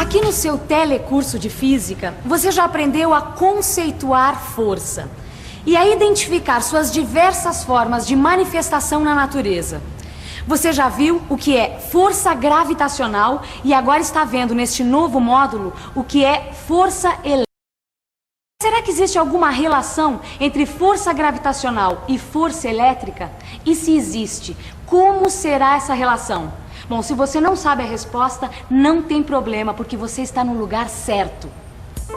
Aqui no seu telecurso de física, você já aprendeu a conceituar força e a identificar suas diversas formas de manifestação na natureza. Você já viu o que é força gravitacional e agora está vendo neste novo módulo o que é força elétrica. Será que existe alguma relação entre força gravitacional e força elétrica? E se existe, como será essa relação? Bom, se você não sabe a resposta, não tem problema, porque você está no lugar certo.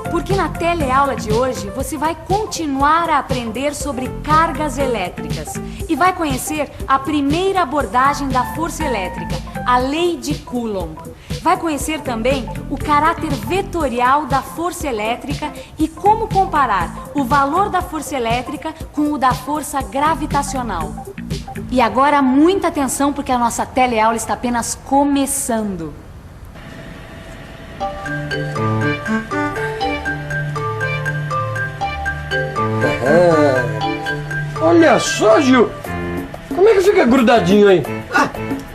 Porque na teleaula de hoje, você vai continuar a aprender sobre cargas elétricas e vai conhecer a primeira abordagem da força elétrica, a lei de Coulomb. Vai conhecer também o caráter vetorial da força elétrica e como comparar o valor da força elétrica com o da força gravitacional. E agora muita atenção, porque a nossa teleaula está apenas começando. Olha só, Gil! Como é que fica grudadinho aí?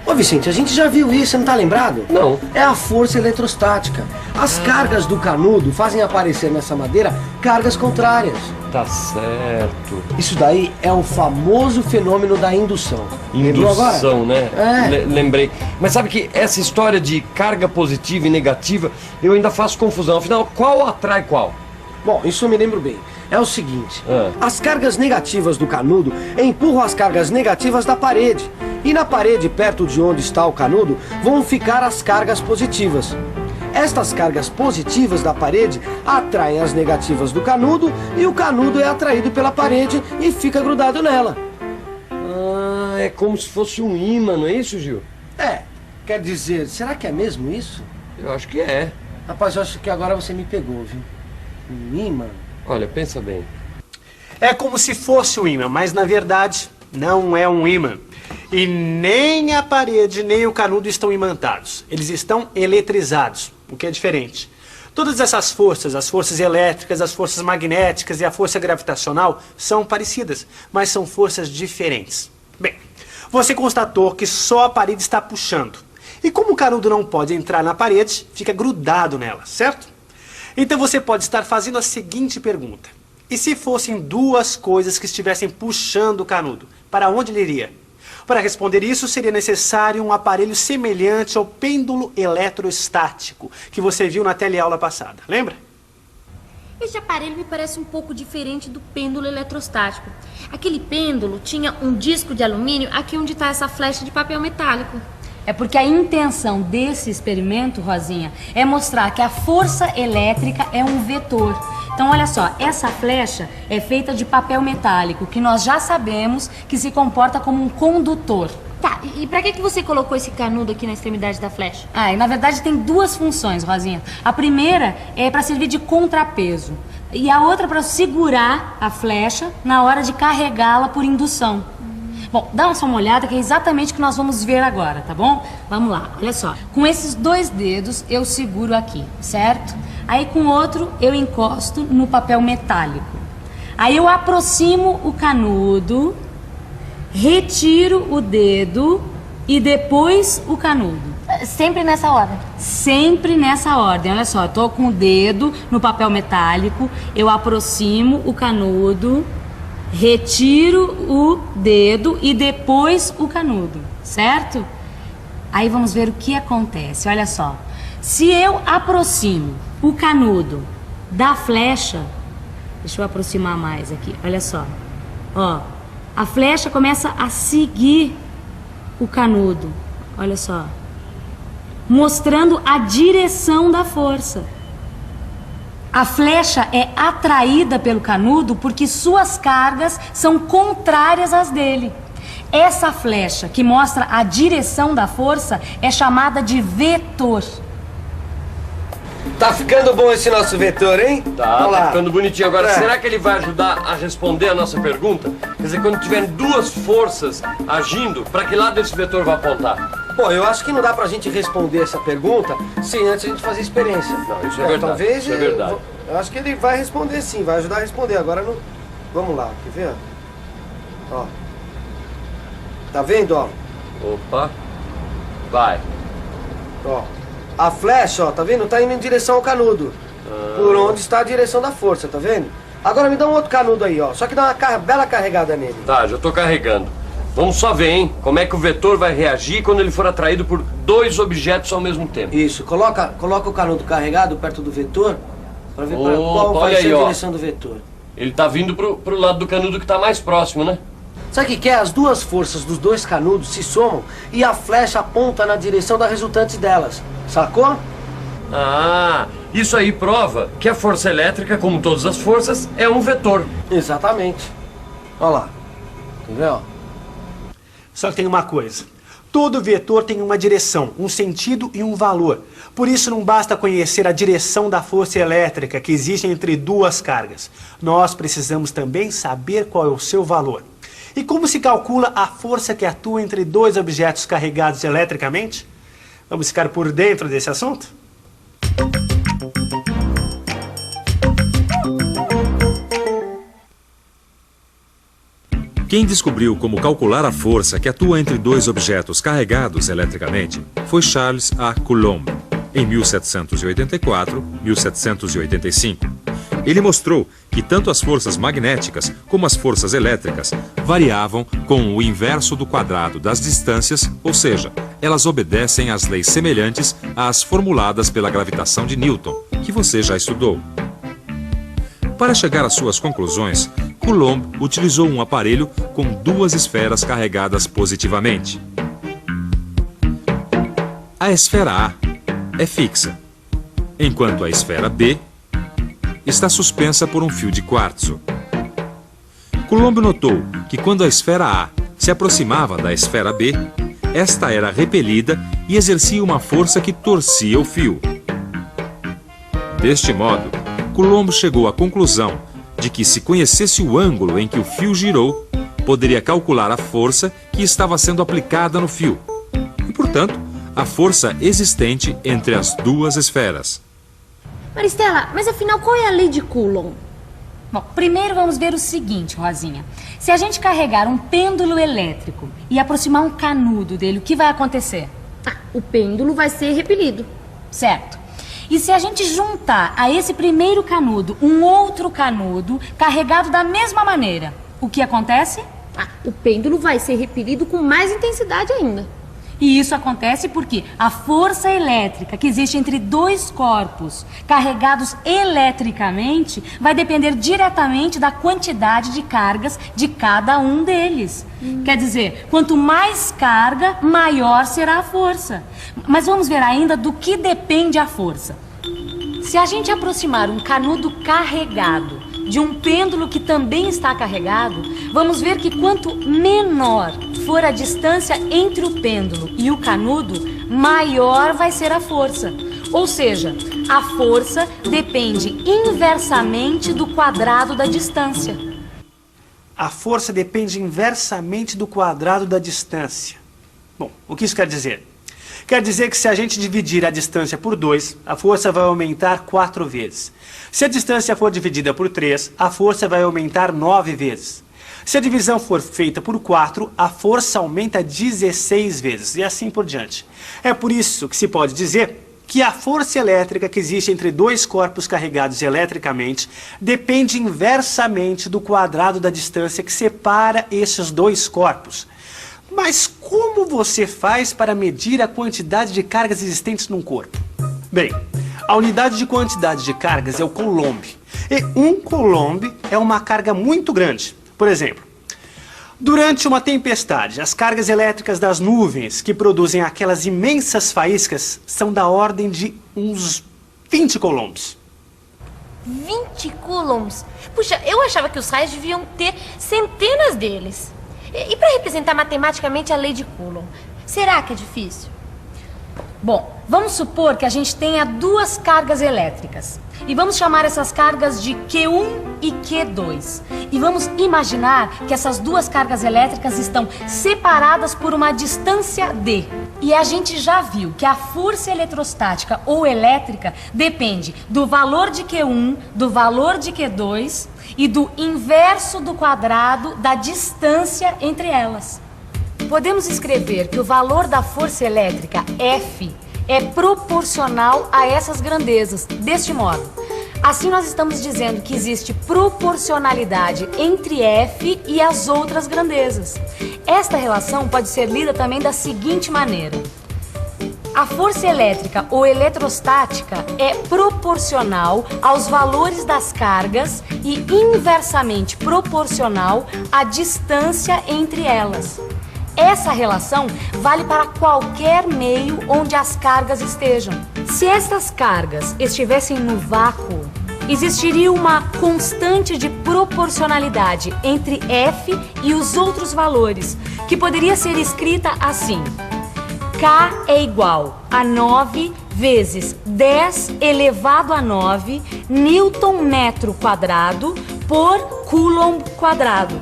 Ô Vicente, a gente já viu isso, você não tá lembrado? Não. É a força eletrostática. As cargas do canudo fazem aparecer nessa madeira cargas contrárias. Tá certo. Isso daí é o famoso fenômeno da indução. Lembrou agora? Indução, né? É. Lembrei. Mas sabe que essa história de carga positiva e negativa, eu ainda faço confusão. Afinal, qual atrai qual? Bom, isso eu me lembro bem. É o seguinte, Ah. as cargas negativas do canudo empurram as cargas negativas da parede. E na parede, perto de onde está o canudo, vão ficar as cargas positivas. Estas cargas positivas da parede atraem as negativas do canudo e o canudo é atraído pela parede e fica grudado nela. Ah, é como se fosse um ímã, não é isso, Gil? É, quer dizer, será que é mesmo isso? Eu acho que é. Rapaz, eu acho que agora você me pegou, viu? Um ímã? Olha, pensa bem. É como se fosse um ímã, mas na verdade não é um ímã. E nem a parede nem o canudo estão imantados. Eles estão eletrizados, o que é diferente. Todas essas forças, as forças elétricas, as forças magnéticas e a força gravitacional, são parecidas, mas são forças diferentes. Bem, você constatou que só a parede está puxando. E como o canudo não pode entrar na parede, fica grudado nela, certo? Então você pode estar fazendo a seguinte pergunta. E se fossem duas coisas que estivessem puxando o canudo, para onde ele iria? Para responder isso, seria necessário um aparelho semelhante ao pêndulo eletrostático que você viu na teleaula passada, lembra? Esse aparelho me parece um pouco diferente do pêndulo eletrostático. Aquele pêndulo tinha um disco de alumínio aqui onde está essa flecha de papel metálico. É porque a intenção desse experimento, Rosinha, é mostrar que a força elétrica é um vetor. Então, olha só, essa flecha é feita de papel metálico, que nós já sabemos que se comporta como um condutor. Tá, e pra que você colocou esse canudo aqui na extremidade da flecha? E na verdade tem duas funções, Rosinha. A primeira é para servir de contrapeso e a outra para segurar a flecha na hora de carregá-la por indução. Bom, dá só uma olhada que é exatamente o que nós vamos ver agora, tá bom? Vamos lá, olha só. Com esses dois dedos eu seguro aqui, certo? Aí com o outro eu encosto no papel metálico. Aí eu aproximo o canudo, retiro o dedo e depois o canudo. Sempre nessa ordem? Sempre nessa ordem, olha só. Eu tô com o dedo no papel metálico, eu aproximo o canudo, retiro o dedo e depois o canudo, certo? Aí vamos ver o que acontece, olha só. Se eu aproximo o canudo da flecha, deixa eu aproximar mais aqui, olha só. Ó, a flecha começa a seguir o canudo, olha só. Mostrando a direção da força. A flecha é atraída pelo canudo porque suas cargas são contrárias às dele. Essa flecha que mostra a direção da força é chamada de vetor. Tá ficando bom esse nosso vetor, hein? Tá ficando bonitinho. Agora, É. será que ele vai ajudar a responder a nossa pergunta? Quer dizer, quando tiver duas forças agindo, para que lado esse vetor vai apontar? Bom, eu acho que não dá pra gente responder essa pergunta sem antes a gente fazer experiência. Não, isso é verdade, Talvez isso é verdade. Eu acho que ele vai responder sim, vai ajudar a responder. Agora não. Vamos lá, quer ver? Ó. Tá vendo, ó? Opa. Vai. Ó. A flecha, ó, tá vendo? Tá indo em direção ao canudo. Por onde está a direção da força, tá vendo? Agora me dá um outro canudo aí, ó. Só que dá uma bela carregada nele. Tá, já tô carregando. Vamos só ver, hein? Como é que o vetor vai reagir quando ele for atraído por dois objetos ao mesmo tempo. Isso, coloca o canudo carregado perto do vetor para ver qual vai olha ser aí, a ó. direção do vetor. Ele tá vindo pro lado do canudo que tá mais próximo, né? Sabe o que é? As duas forças dos dois canudos se somam e a flecha aponta na direção da resultante delas. Sacou? Ah, isso aí prova que a força elétrica, como todas as forças, é um vetor. Exatamente. Olha lá. Quer ver, ó? Só que tem uma coisa. Todo vetor tem uma direção, um sentido e um valor. Por isso não basta conhecer a direção da força elétrica que existe entre duas cargas. Nós precisamos também saber qual é o seu valor. E como se calcula a força que atua entre dois objetos carregados eletricamente? Vamos ficar por dentro desse assunto? Quem descobriu como calcular a força que atua entre dois objetos carregados eletricamente foi Charles A. Coulomb, em 1784-1785. Ele mostrou que tanto as forças magnéticas como as forças elétricas variavam com o inverso do quadrado das distâncias, ou seja, elas obedecem às leis semelhantes às formuladas pela gravitação de Newton, que você já estudou. Para chegar às suas conclusões, Coulomb utilizou um aparelho com duas esferas carregadas positivamente. A esfera A é fixa, enquanto a esfera B está suspensa por um fio de quartzo. Coulomb notou que quando a esfera A se aproximava da esfera B, esta era repelida e exercia uma força que torcia o fio. Deste modo, Coulomb chegou à conclusão de que, se conhecesse o ângulo em que o fio girou, poderia calcular a força que estava sendo aplicada no fio e, portanto, a força existente entre as duas esferas. Maristela, mas afinal qual é a lei de Coulomb? Bom, primeiro vamos ver o seguinte, Rosinha. Se a gente carregar um pêndulo elétrico e aproximar um canudo dele, o que vai acontecer? O pêndulo vai ser repelido. Certo. E se a gente juntar a esse primeiro canudo um outro canudo carregado da mesma maneira, o que acontece? O pêndulo vai ser repelido com mais intensidade ainda. E isso acontece porque a força elétrica que existe entre dois corpos carregados eletricamente vai depender diretamente da quantidade de cargas de cada um deles. Quer dizer, quanto mais carga, maior será a força. Mas vamos ver ainda do que depende a força. Se a gente aproximar um canudo carregado de um pêndulo que também está carregado, vamos ver que quanto menor for a distância entre o pêndulo e o canudo, maior vai ser a força. Ou seja, a força depende inversamente do quadrado da distância. A força depende inversamente do quadrado da distância. Bom, o que isso quer dizer? Quer dizer que se a gente dividir a distância por 2, a força vai aumentar 4 vezes. Se a distância for dividida por 3, a força vai aumentar 9 vezes. Se a divisão for feita por 4, a força aumenta 16 vezes, e assim por diante. É por isso que se pode dizer que a força elétrica que existe entre dois corpos carregados eletricamente depende inversamente do quadrado da distância que separa esses dois corpos. Mas como você faz para medir a quantidade de cargas existentes num corpo? Bem, a unidade de quantidade de cargas é o Coulomb. E um Coulomb é uma carga muito grande. Por exemplo, durante uma tempestade, as cargas elétricas das nuvens que produzem aquelas imensas faíscas são da ordem de uns 20 coulombs. 20 coulombs? Puxa, eu achava que os raios deviam ter centenas deles. E para representar matematicamente a lei de Coulomb, será que é difícil? Bom, vamos supor que a gente tenha duas cargas elétricas. E vamos chamar essas cargas de Q1 e Q2. E vamos imaginar que essas duas cargas elétricas estão separadas por uma distância d. E a gente já viu que a força eletrostática ou elétrica depende do valor de Q1, do valor de Q2 e do inverso do quadrado da distância entre elas. Podemos escrever que o valor da força elétrica F é proporcional a essas grandezas, deste modo. Assim nós estamos dizendo que existe proporcionalidade entre F e as outras grandezas. Esta relação pode ser lida também da seguinte maneira. A força elétrica ou eletrostática é proporcional aos valores das cargas e inversamente proporcional à distância entre elas. Essa relação vale para qualquer meio onde as cargas estejam. Se estas cargas estivessem no vácuo, existiria uma constante de proporcionalidade entre F e os outros valores, que poderia ser escrita assim: K é igual a 9 vezes 10 elevado a 9 Newton metro quadrado por Coulomb quadrado.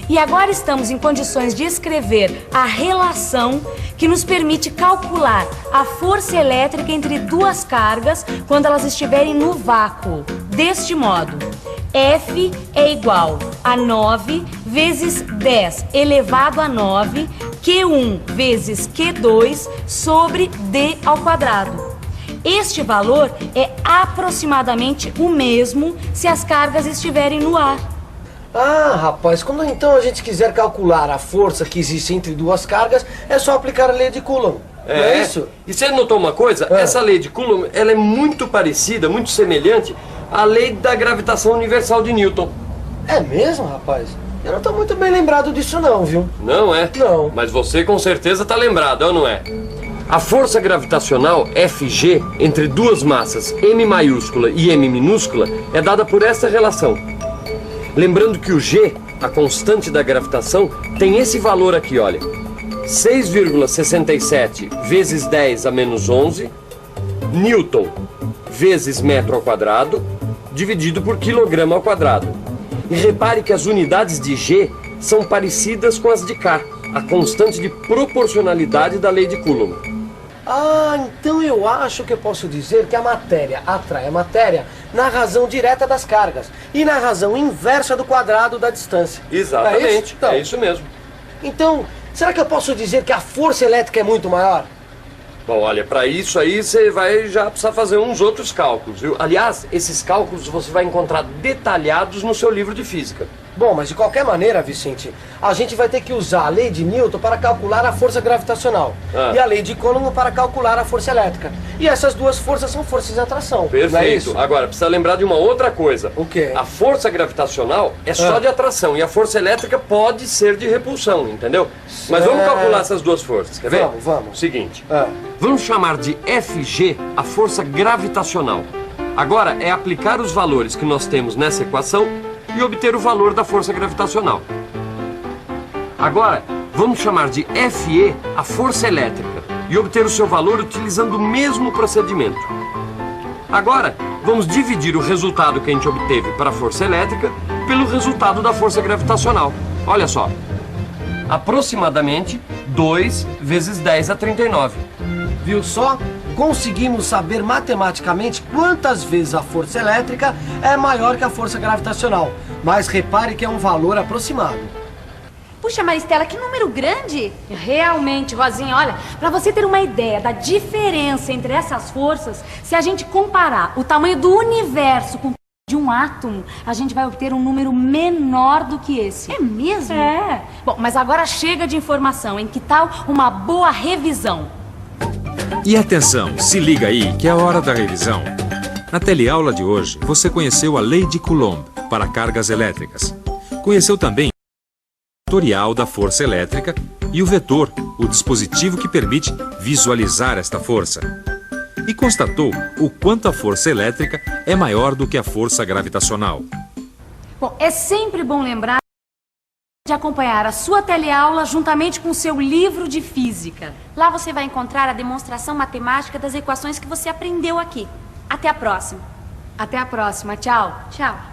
E agora estamos em condições de escrever a relação que nos permite calcular a força elétrica entre duas cargas quando elas estiverem no vácuo. Deste modo, F é igual a 9 vezes 10 elevado a 9 Q1 vezes Q2 sobre D ao quadrado. Este valor é aproximadamente o mesmo se as cargas estiverem no ar. Ah, rapaz, quando então a gente quiser calcular a força que existe entre duas cargas, é só aplicar a lei de Coulomb. Não é isso? E você notou uma coisa? Essa lei de Coulomb, ela é muito parecida, muito semelhante à lei da gravitação universal de Newton. É mesmo, rapaz? Eu não tô muito bem lembrado disso não, viu? Não é? Não. Mas você com certeza tá lembrado, ou não é? A força gravitacional Fg entre duas massas M maiúscula e M minúscula é dada por essa relação. Lembrando que o G, a constante da gravitação, tem esse valor aqui, olha. 6,67 vezes 10 a menos 11 Newton vezes metro ao quadrado dividido por quilograma ao quadrado. E repare que as unidades de G são parecidas com as de K, a constante de proporcionalidade da lei de Coulomb. Ah, então eu acho que eu posso dizer que a matéria atrai a matéria na razão direta das cargas e na razão inversa do quadrado da distância. Exatamente, É isso? Então, é isso mesmo. Então, será que eu posso dizer que a força elétrica é muito maior? Bom, olha, para isso aí você vai já precisar fazer uns outros cálculos, viu? Aliás, esses cálculos você vai encontrar detalhados no seu livro de física. Bom, mas de qualquer maneira, Vicente, a gente vai ter que usar a lei de Newton para calcular a força gravitacional e a lei de Coulomb para calcular a força elétrica. E essas duas forças são forças de atração. Perfeito. Não é isso? Agora, precisa lembrar de uma outra coisa. O quê? A força gravitacional é só de atração e a força elétrica pode ser de repulsão, entendeu? Mas vamos calcular essas duas forças, quer ver? Vamos. Seguinte, vamos chamar de Fg a força gravitacional. Agora é aplicar os valores que nós temos nessa equação e obter o valor da força gravitacional. Agora, vamos chamar de Fe a força elétrica e obter o seu valor utilizando o mesmo procedimento. Agora, vamos dividir o resultado que a gente obteve para a força elétrica pelo resultado da força gravitacional. Olha só, aproximadamente 2 vezes 10 a 39. Viu só? Conseguimos saber matematicamente quantas vezes a força elétrica é maior que a força gravitacional. Mas repare que é um valor aproximado. Puxa, Maristela, que número grande! Realmente, Rosinha, olha, para você ter uma ideia da diferença entre essas forças, se a gente comparar o tamanho do universo com de um átomo, a gente vai obter um número menor do que esse. É mesmo? É. Bom, mas agora chega de informação, hein? Que tal uma boa revisão? E atenção, se liga aí que é a hora da revisão. Na teleaula de hoje, você conheceu a lei de Coulomb para cargas elétricas. Conheceu também o vetorial da força elétrica e o vetor, o dispositivo que permite visualizar esta força. E constatou o quanto a força elétrica é maior do que a força gravitacional. Bom, é sempre bom lembrar de acompanhar a sua teleaula juntamente com o seu livro de física. Lá você vai encontrar a demonstração matemática das equações que você aprendeu aqui. Até a próxima. Até a próxima. Tchau. Tchau.